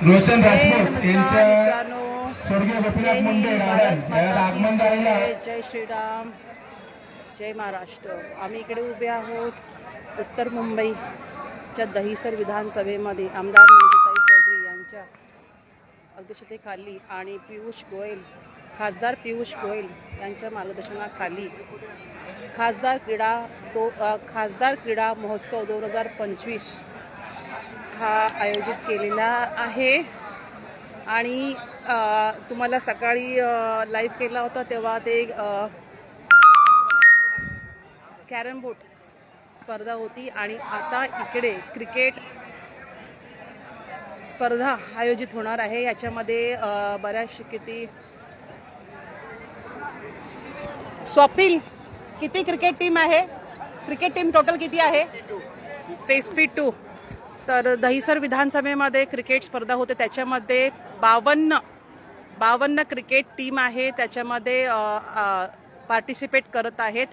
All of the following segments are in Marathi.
रोशन राजपूत यांच्या स्वर्गीय गोपीनाथ मुंडे गार्डन यात आगमन झालेलं आहे। जय श्रीराम, जय महाराष्ट्र। आम्ही इकडे उभे आहोत उत्तर मुंबईच्या दहिसर विधानसभेमध्ये आमदार मनोजताई चौधरी यांच्या अध्यक्षतेखाली आणि खासदार पियुष गोयल यांच्या मार्गदर्शनाखाली खासदार क्रीडा महोत्सव 2025 हा आयोजित केलेला आहे। आणि तुम्हाला सकाळी लाईव्ह केला होता तेव्हा ते कॅरम बोर्ड स्पर्धा होती आणि आता इकडे क्रिकेट स्पर्धा आयोजित होणार आहे। याच्यामध्ये बऱ्याचशी किती स्वप्नील किती क्रिकेट टीम आहे? क्रिकेट टीम टोटल किती आहे? 52। तर दहिसर विधानसभेमध्ये क्रिकेट स्पर्धा होते, त्याच्यामध्ये 52 क्रिकेट टीम आहे, त्याच्यामध्ये पार्टिसिपेट करत आहेत।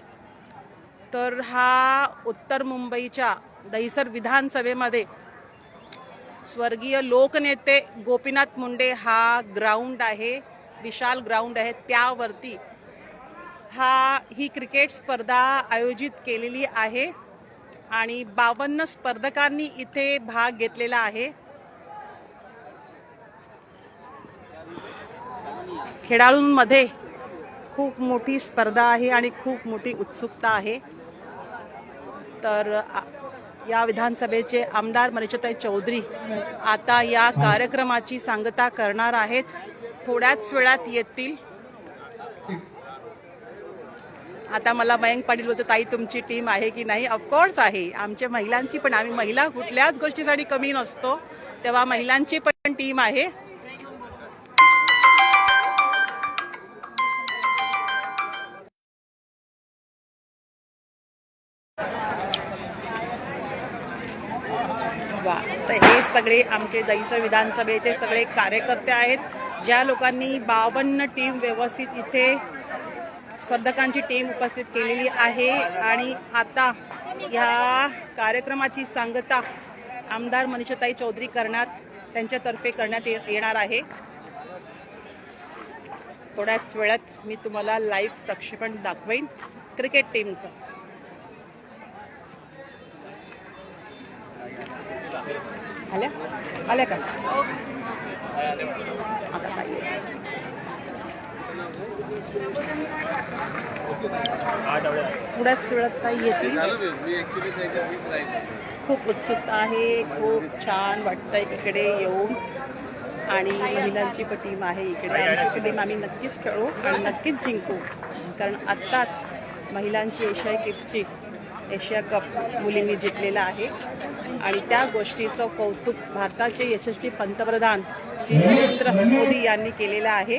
तर हा उत्तर मुंबईच्या दहिसर विधानसभेमध्ये स्वर्गीय लोकनेते गोपीनाथ मुंडे हा ग्राउंड आहे, विशाल ग्राउंड आहे, त्यावरती ही क्रिकेट स्पर्धा आयोजित केलेली आहे आणि 52 स्पर्धकांनी इथे भाग घेतलेला आहे। खेळाडूंमध्ये खूप मोठी स्पर्धा आहे आणि खूप मोठी उत्सुकता आहे। तर या विधानसभेचे आमदार मनोजताई चौधरी आता या कार्यक्रमाची सांगता करणार आहेत, थोड्याच वेळात येतील। आता मला मयंक पाटील बोलतो, ताई तुमची टीम आहे की नाही? ऑफकोर्स आहे, आमच्या महिलांची पण, आम्ही महिला कुठल्याच गोष्टीसाठी कमी नसतो, तेव्हा महिलांची पण टीम आहे। तर हे सगळे आमचे दहिसर विधानसभेचे सगळे कार्यकर्ते आहेत, ज्या लोकांनी 52 टीम व्यवस्थित इथे स्पर्धकांची टीम उपस्थित केलेली आहे। आणि आता या कार्यक्रमाची सांगता आमदार मनोजताई चौधरी त्यांच्यातर्फे करण्यात येणार आहे। थोड्याच वेळात मी तुम्हाला लाईव्ह प्रक्षेपण दाखवेन क्रिकेट टीमचं। आल्या का? थोड्याच वेळात काही येतील। खूप उत्सुकता आहे, खूप छान वाटतंय इकडे येऊन। आणि महिलांची पण टीम आहे इकडे, आमची टीम आम्ही नक्कीच खेळू आणि नक्कीच जिंकू, कारण आत्ताच महिलांची एशिया कप मुलींनी जिंकलेला आहे आणि त्या गोष्टीचं कौतुक भारताचे यशस्वी पंतप्रधान श्री नरेंद्र मोदी यांनी केलेलं आहे।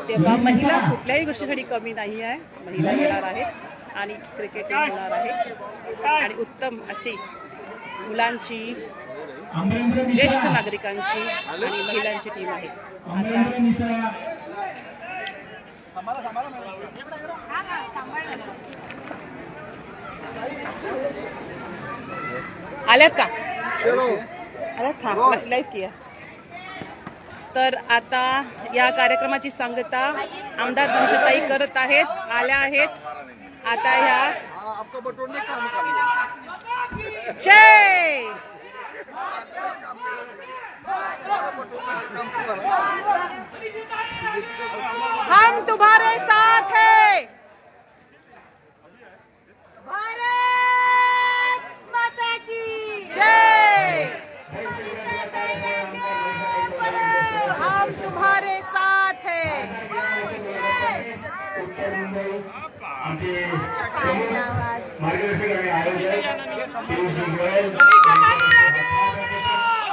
तेव्हा महिला कुठल्याही गोष्टीसाठी कमी नाही आहे, महिला येणार आहेत आणि क्रिकेट होणार आहे आणि उत्तम अशी मुलांची, ज्येष्ठ नागरिकांची आणि महिलांची टीम आहे। आल्यात का? आल्यात, लाईव्ह किया। तर आता या कार्यक्रमाची सांगता आमदार मनोजताई करत आहेत, आल्या आहेत। आता ह्या जय हम तुम्हारे साथ हैं, भारत माता की जय, हम तुम्हारे साथ हैं।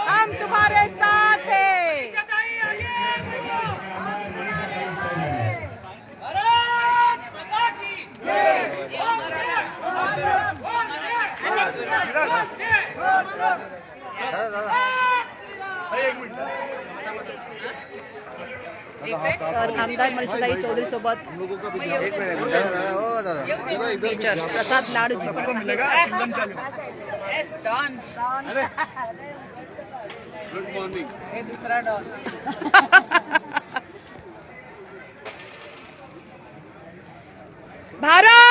हम तुम्हारे साथ हैं। तर आमदार मनोजताई चौधरी सोबत प्रसाद लाडूजी हे दुसरा डॉल. भारत